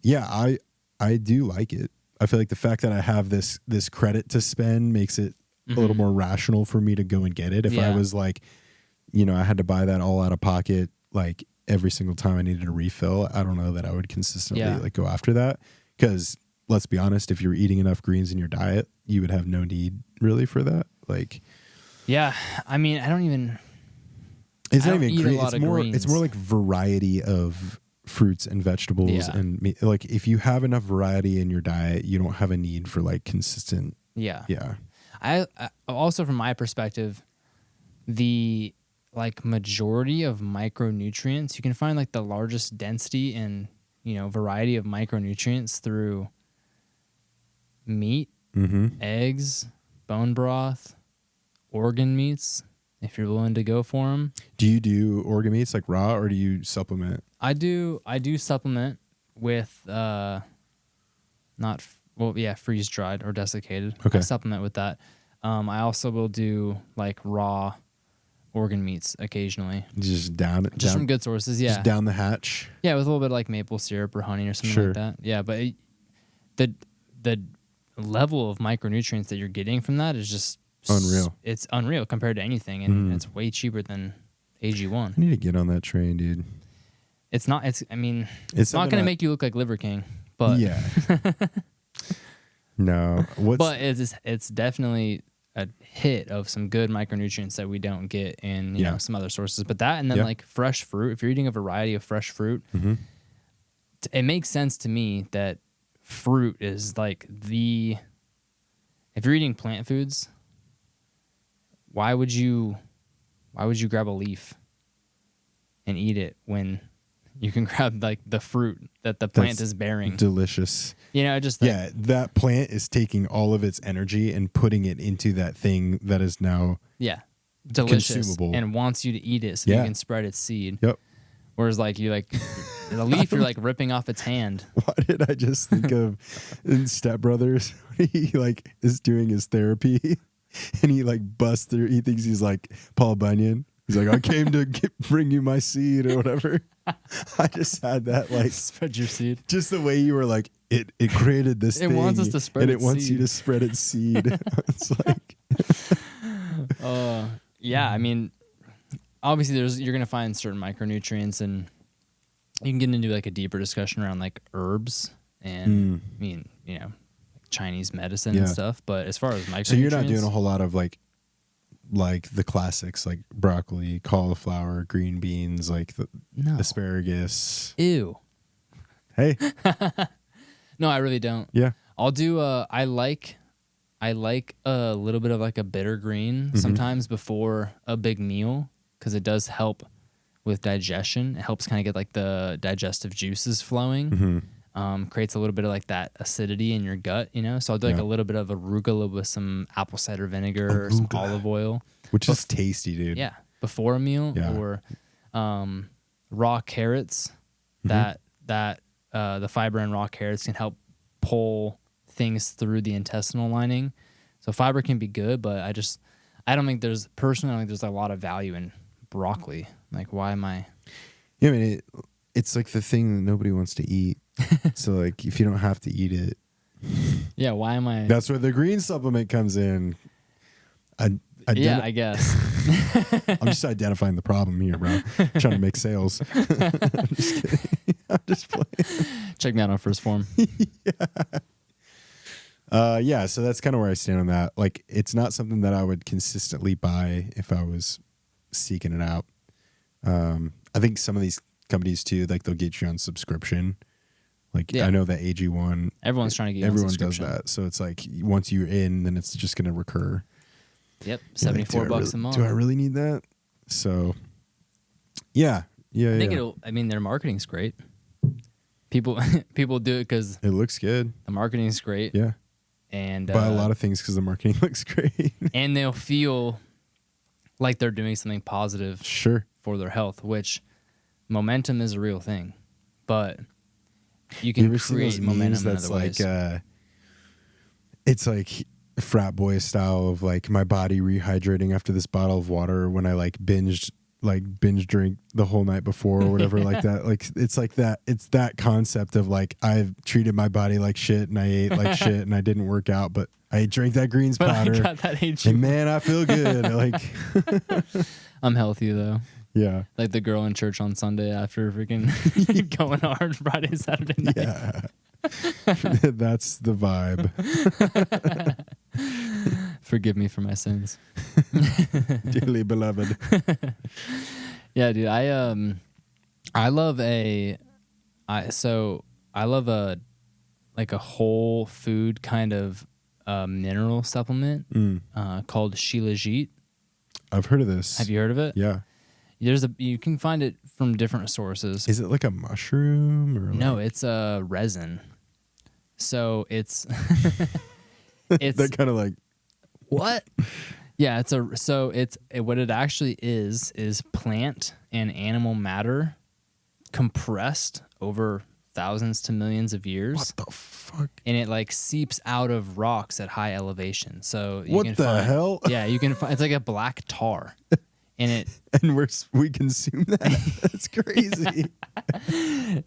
yeah, I do like it. I feel like the fact that I have this credit to spend makes it a little more rational for me to go and get it. If I was like, I had to buy that all out of pocket, like every single time I needed a refill, I don't know that I would consistently like go after that. Because let's be honest, if you're eating enough greens in your diet, you would have no need really for that. Like, yeah, I mean, I don't even. It's I not don't even eat green. a lot of greens. It's more like variety of fruits and vegetables and meat. Like if you have enough variety in your diet, you don't have a need for like consistent. Yeah. I I also, from my perspective, the like majority of micronutrients, you can find like the largest density and variety of micronutrients through meat, eggs, bone broth, organ meats, if you're willing to go for them. Do you do organ meats like raw, or do you supplement? I do supplement with freeze dried or desiccated. Okay. I supplement with that. I also will do like raw organ meats occasionally. Just from good sources, yeah. Just down the hatch. Yeah, with a little bit of like maple syrup or honey or something like that. Yeah, but the level of micronutrients that you're getting from that is just unreal. It's unreal compared to anything, and it's way cheaper than AG1. I need to get on that train, dude. It's not. It's not going to make you look like Liver King, but yeah. No, but it's definitely a hit of some good micronutrients that we don't get in some other sources. But that, and then like fresh fruit. If you're eating a variety of fresh fruit, it makes sense to me that fruit is like if you're eating plant foods, why would you grab a leaf and eat it when you can grab like the fruit that the plant is bearing? Delicious. Just that plant is taking all of its energy and putting it into that thing that is now delicious consumable and wants you to eat it so you can spread its seed. Yep. Whereas like the leaf, you're like ripping off its hand. Why did I just think of in Step Brothers? He like is doing his therapy and he like busts through. He thinks he's like Paul Bunyan. He's like, I came to bring you my seed or whatever. I just had that like spread your seed. Just the way you were like, it created this thing. It wants us to spread and its it wants seed. you to spread its seed. It's like yeah, I mean, obviously you're gonna find certain micronutrients, and you can get into like a deeper discussion around like herbs and I mean, Chinese medicine and stuff. But as far as micronutrients, so you're not doing a whole lot of like the classics like broccoli, cauliflower, green beans, like the asparagus. Ew. Hey. No, I really don't. Yeah. I'll do I like a little bit of like a bitter green sometimes before a big meal, because it does help with digestion. It helps kind of get like the digestive juices flowing. Creates a little bit of like that acidity in your gut, So I'll do like a little bit of arugula with some apple cider vinegar or some olive oil. Which is tasty, dude. Yeah. Before a meal. Yeah. Or raw carrots. The fiber in raw carrots can help pull things through the intestinal lining. So fiber can be good, but I don't think there's a lot of value in broccoli. Like, why am I? Yeah, I mean, it's like the thing that nobody wants to eat. So like if you don't have to eat it, Yeah, why am I? that's where the green supplement comes in. Yeah, I guess. I'm just identifying the problem here, bro. Trying to make sales. I'm just kidding. I'm just playing. Check me out on First Form. Yeah, so that's kind of where I stand on that. Like, it's not something that I would consistently buy if I was seeking it out. I think some of these companies too, like they'll get you on subscription. Like Yeah. I know that AG1, Everyone's trying to get you on everyone does subscription. that. So it's like once you're in, then it's just going to recur. Yep, You're like, $74 a month. Do I really need that? So, yeah. I think their marketing's great. People do it because It looks good. the marketing's great. Yeah. And Buy a lot of things because the marketing looks great. and they'll feel like they're doing something positive Sure. for their health, which momentum is a real thing. But you You can ever seen those create momentum memes in that's other like, ways. it's like frat boy style of like my body rehydrating after this bottle of water when I like binge drink the whole night before or whatever like that. Like it's like that. It's that concept of like I've treated my body like shit and I ate like shit and I didn't work out, but I drank that greens But I powder got that age. and man, I feel good. Like, I'm healthy though. yeah, Like the girl in church on Sunday after freaking going hard Friday, Saturday night. yeah. That's the vibe. Forgive me for my sins. Dearly beloved. Yeah, dude. I love a like a whole food kind of mineral supplement called Shilajit. I've heard of this. Have you heard of it? Yeah. You can find it from different sources. Is it like a mushroom or No, like, it's a resin. So it's they're kind of like what? Yeah, what it actually is plant and animal matter compressed over thousands to millions of years. what the fuck? And it like seeps out of rocks at high elevation. So you What can the find, hell? Yeah, you can find it's like a black tar. And it And we consume that. That's crazy.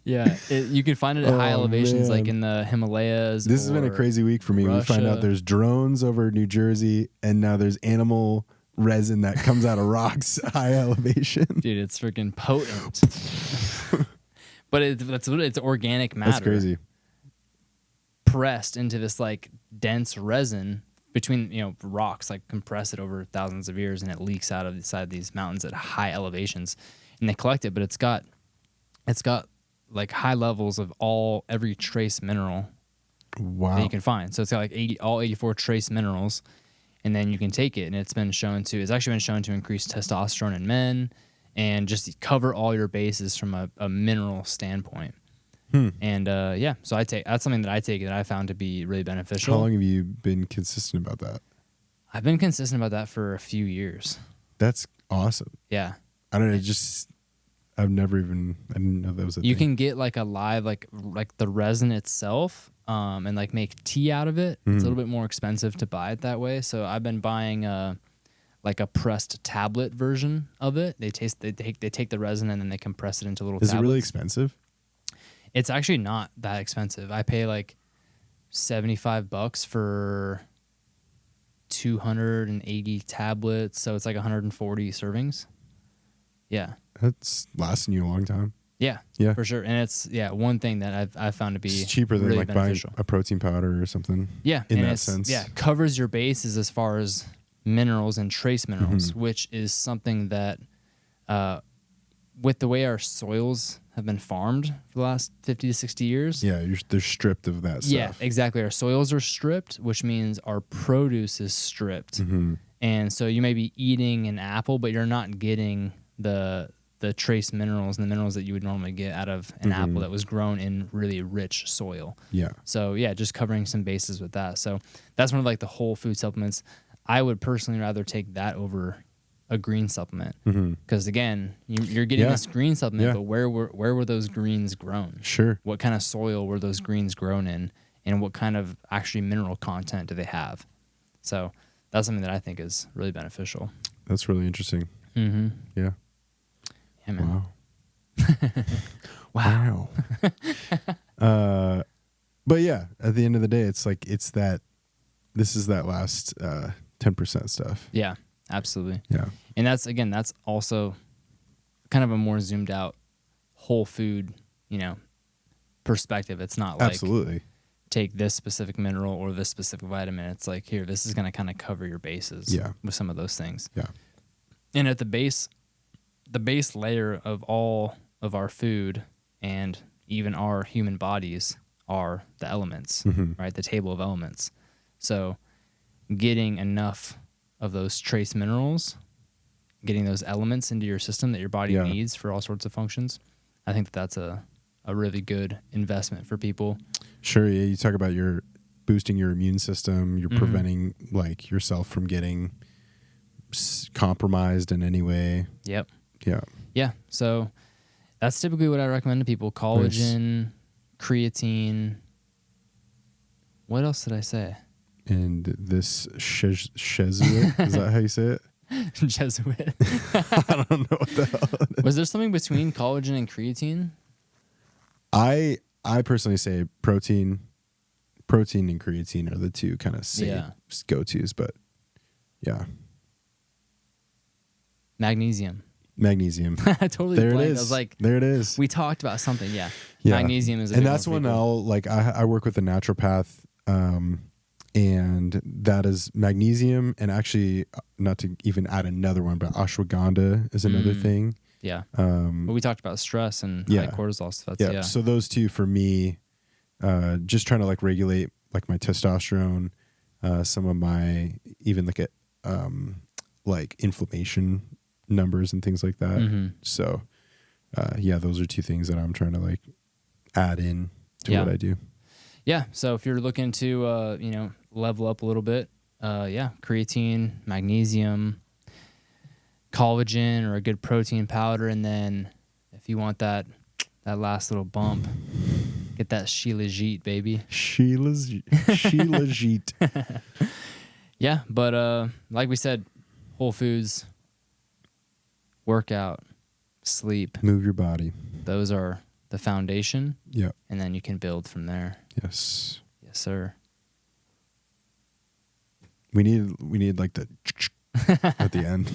you can find it at high Oh, elevations like man. in the Himalayas. This has been a or crazy week for me. We find Russia. out there's drones over New Jersey, and now there's animal resin that comes out of rocks at high elevation. Dude, it's freaking potent. But it's organic matter. That's crazy. Pressed into this like dense resin between rocks, like compress it over thousands of years, and it leaks out of the side of these mountains at high elevations, and they collect it. But it's got like high levels of every trace mineral that Wow. you can find. So it's got like all 84 trace minerals, and then you can take it, and it's actually been shown to increase testosterone in men, and just cover all your bases from a mineral standpoint. And so that's something that I take that I found to be really beneficial. How long have you been consistent about that? I've been consistent about that for a few years. That's awesome. Yeah. I don't know. I didn't know that was a You thing. can get like a live, like the resin itself, and like make tea out of it. It's a little bit more expensive to buy it that way. So I've been buying like a pressed tablet version of it. They take the resin and then they compress it into little Is tablets. it really expensive? It's actually not that expensive. I pay like $75 for 280 tablets, so it's like 140 servings. Yeah. That's lasting you a long time. Yeah. Yeah. For sure. And it's one thing that I've found to be It's cheaper than really like beneficial. buying a protein powder or something. Yeah. in and that it's, sense. Yeah, covers your bases as far as minerals and trace minerals, Mm-hmm. which is something that with the way our soils have been farmed for the last 50 to 60 years. Yeah, they're stripped of that stuff. Yeah, exactly. Our soils are stripped, which means our produce is stripped. Mm-hmm. And so you may be eating an apple, but you're not getting the trace minerals and the minerals that you would normally get out of an apple that was grown in really rich soil. Yeah. So yeah, just covering some bases with that. So that's one of like the whole food supplements. I would personally rather take that over a green supplement because again, you're getting Yeah. this green supplement, Yeah. but where were those greens grown? Sure. What kind of soil were those greens grown in, and what kind of actually mineral content do they have? So that's something that I think is really beneficial. That's really interesting. Mm-hmm. Yeah. Yeah, man. Wow. Wow. But yeah, at the end of the day, it's like this is that last 10% stuff. Yeah, absolutely. Yeah. And that's also kind of a more zoomed out whole food, perspective. It's not like Absolutely. take this specific mineral or this specific vitamin. It's like, here, this is going to kind of cover your bases with some of those things. Yeah. And at the base layer of all of our food and even our human bodies are the elements, right? The table of elements. So getting enough of those trace minerals, getting those elements into your system that your body needs for all sorts of functions, I think that's a really good investment for people. Sure. Yeah. You talk about boosting your immune system. You're preventing like yourself from getting compromised in any way. Yep. Yeah. Yeah. So that's typically what I recommend to people. Collagen, creatine. What else did I say? And this Jesuit, is that how you say it? Jesuit. I don't know what the hell. Was there something between collagen and creatine? I personally say protein and creatine are the two kind of go-tos, but yeah. Magnesium. I totally there blanked. it is. I was like, there it is. we talked about something. Yeah. Yeah. Magnesium is a and big that's one for when people. I'll like I work with a naturopath, and that is magnesium, and actually not to even add another one, but ashwagandha is another thing. Yeah. But we talked about stress and high cortisol. So that's, So those two for me, just trying to like regulate like my testosterone, some of my even look at like inflammation numbers and things like that. So those are two things that I'm trying to like add in to what I do. Yeah. So if you're looking to level up a little bit, creatine, magnesium, collagen, or a good protein powder, and then if you want that last little bump, get that Shilajit, baby. Shilajit. Yeah, but like we said, whole foods, workout, sleep, move your body. Those are the foundation. Yeah. And then you can build from there. Yes. Yes, sir. We need like the at the end.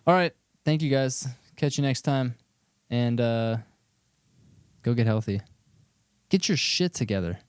All right. Thank you guys. Catch you next time. And go get healthy. Get your shit together.